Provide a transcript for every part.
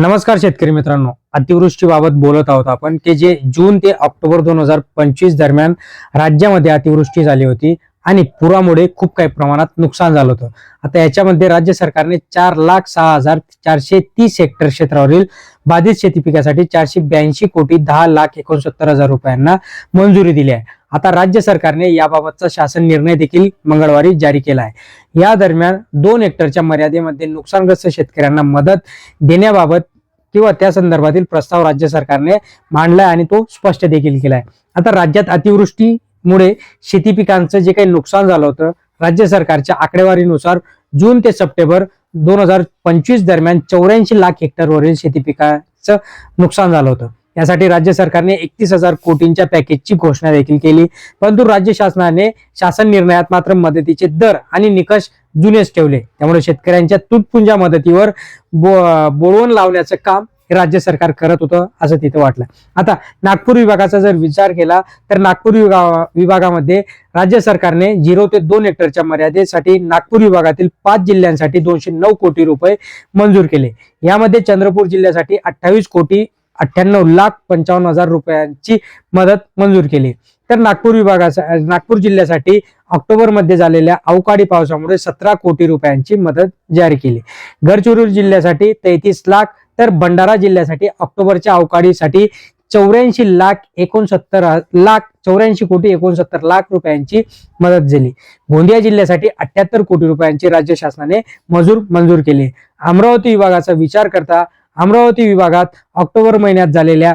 नमस्कार शेतकरी मित्रांनो, अतिवृष्टीबाबत बोलत आहोत आपण की जे जून ते ऑक्टोबर 2025 दरम्यान राज्यामध्ये अतिवृष्टी झाली होती आणि पुरामुळे खूप काही प्रमाणात नुकसान झालं होतं. आता याच्यामध्ये राज्य सरकारने 4,06,430 हेक्टर क्षेत्रावरील बाधित शेती पिकासाठी 482,10,69,000 रुपयांना मंजुरी दिली आहे. आता राज्य सरकारने याबाबतचा शासन निर्णय देखील मंगळवारी जारी केला आहे. या दरम्यान 2 हेक्टरच्या मर्यादेमध्ये नुकसानग्रस्त शेतकऱ्यांना मदत देण्याबाबत किंवा त्या संदर्भातील प्रस्ताव राज्य सरकारने मांडलाय आणि तो स्पष्ट देखील केलाय. आता राज्यात अतिवृष्टीमुळे शेती पिकांचं जे काही नुकसान झालं होतं, राज्य सरकारच्या आकडेवारीनुसार जून ते सप्टेंबर 2025 दरम्यान 84 लाख हेक्टरवरील शेती पिकांचं नुकसान झालं होतं. यासाठी राज्य सरकारने 31,000 कोटींच्या पॅकेजची घोषणा देखील केली, परंतु राज्य शासनाने शासन निर्णयात मात्र मदतीचे दर आणि निकष जुनेच ठेवले. त्यामुळे शेतकऱ्यांच्या तुटपुंजा मदतीवर बोळवण लावण्याचं काम राज्य सरकार करत होतं असं तिथे वाटलं. आता नागपूर विभागाचा जर विचार केला तर नागपूर विभागामध्ये राज्य सरकारने 0 ते 2 हेक्टरच्या मर्यादेसाठी नागपूर विभागातील 5 जिल्ह्यांसाठी 209 कोटी रुपये मंजूर केले. यामध्ये चंद्रपूर जिल्ह्यासाठी 28,98,55,000 रुपयांची मदत मंजूर केली. तर नागपूर जिल्ह्यासाठी ऑक्टोबर मध्ये झालेल्या अवकाळी पावसामुळे 17 कोटी रुपयांची मदत जारी केली. गडचिरोली जिल्ह्यासाठी 33 लाख, तर भंडारा जिल्ह्यासाठी ऑक्टोबरच्या अवकाळीसाठी 84 कोटी 69 लाख रुपयांची मदत झाली. गोंदिया जिल्ह्यासाठी 78 कोटी रुपयांची राज्य शासनाने मंजूर केली. अमरावती विभागाचा विचार करता अमरावती विभागात ऑक्टोबर महिन्यात झालेल्या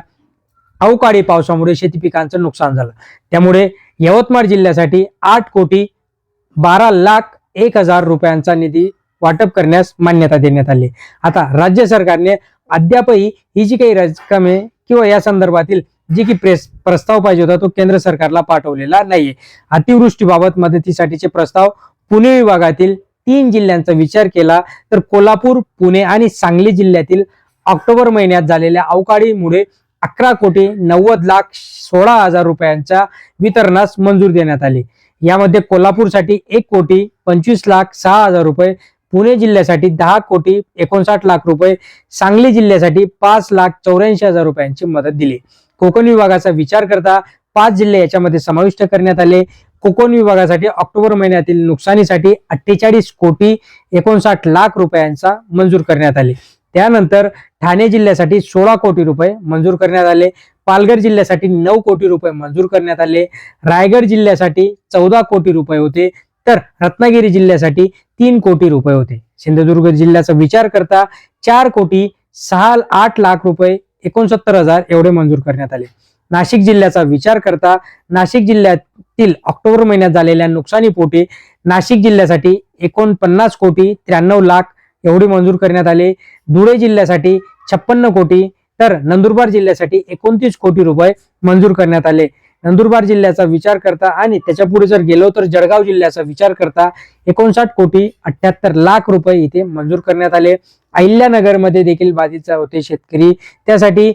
अवकाळी पावसामुळे शेती पिकांचं नुकसान झालं. त्यामुळे यवतमाळ जिल्ह्यासाठी 8,12,01,000 रुपयांचा निधी वाटप करण्यास मान्यता देण्यात आली. आता राज्य सरकारने अद्यापही ही जी काही रक्कम आहे किंवा या संदर्भातील जी की प्रस्ताव पाहिजे होता तो केंद्र सरकारला पाठवलेला नाहीये. अतिवृष्टीबाबत मदतीसाठीचे प्रस्ताव पुणे विभागातील 3 जिल्ह्यांचा विचार केला तर कोल्हापूर, पुणे आणि सांगली जिल्ह्यातील ऑक्टोबर महिन्यात झालेल्या अवकाळीमुळे 11,90,16,000 रुपयांच्या वितरणास मंजूर देण्यात आली. यामध्ये कोल्हापूरसाठी 1,25,06,000 रुपये, पुणे जिल्ह्यासाठी 10,59,00,000 रुपये, सांगली जिल्ह्यासाठी 5,84,000 रुपयांची मदत दिली. कोकण विभागाचा विचार करता 5 जिल्हे याच्यामध्ये समाविष्ट करण्यात आले. कोकण विभागासाठी ऑक्टोबर महिन्यातील नुकसानीसाठी 48,59,00,000 रुपयांचा मंजूर करण्यात आले. त्यानंतर ठाणे जिल्ह्यासाठी 16 कोटी रुपये मंजूर करण्यात आले. पालघर जिल्ह्यासाठी 9 कोटी रुपये मंजूर करण्यात आले. रायगड जिल्ह्यासाठी 14 कोटी रुपये होते, तर रत्नागिरी जिल्ह्यासाठी 3 कोटी रुपये होते. सिंधुदुर्ग जिल्ह्याचा विचार करता 4,68,00,000 रुपये 69,000 एवढे मंजूर करण्यात आले. नाशिक जिल्ह्याचा विचार करता नाशिक जिल्ह्यातील ऑक्टोबर महिन्यात झालेल्या नुकसानीपोटी नाशिक जिल्ह्यासाठी 49 कोटी 93,00,000 एवढे मंजूर करण्यात आले. धुळे जिल्ह्यासाठी 56 कोटी, तर नंदुरबार जिल्ह्यासाठी 29 कोटी रुपये मंजूर करण्यात आले. नंदुरबार जिल्ह्याचा विचार करता आणि त्याच्या पुढे जर गेलो तर जळगाव जिल्ह्याचा विचार करता 59 कोटी 78,00,000 रुपये इथे मंजूर करण्यात आले. अहिल्यानगरमध्ये देखील बाधित होते शेतकरी, त्यासाठी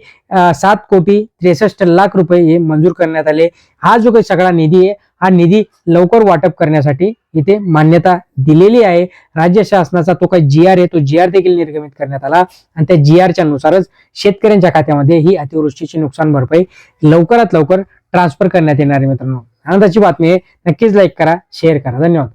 7 कोटी 63,00,000 रुपये हे मंजूर करण्यात आले. हा जो काही सगळा निधी आहे हा निधी लवकर वाटप करण्यासाठी इथे मान्यता दिलेली आहे. राज्य शासनाचा तो काही GR आहे तो GR देखील निर्गमित करण्यात आला आणि त्या GRच्या नुसारच शेतकऱ्यांच्या खात्यामध्ये ही अतिवृष्टीची नुकसान भरपाई लवकरात लवकर ट्रान्सफर करण्यात येणार आहे. मित्रांनो, आनंदाची बातमी आहे. नक्कीच लाईक करा, शेअर करा. धन्यवाद.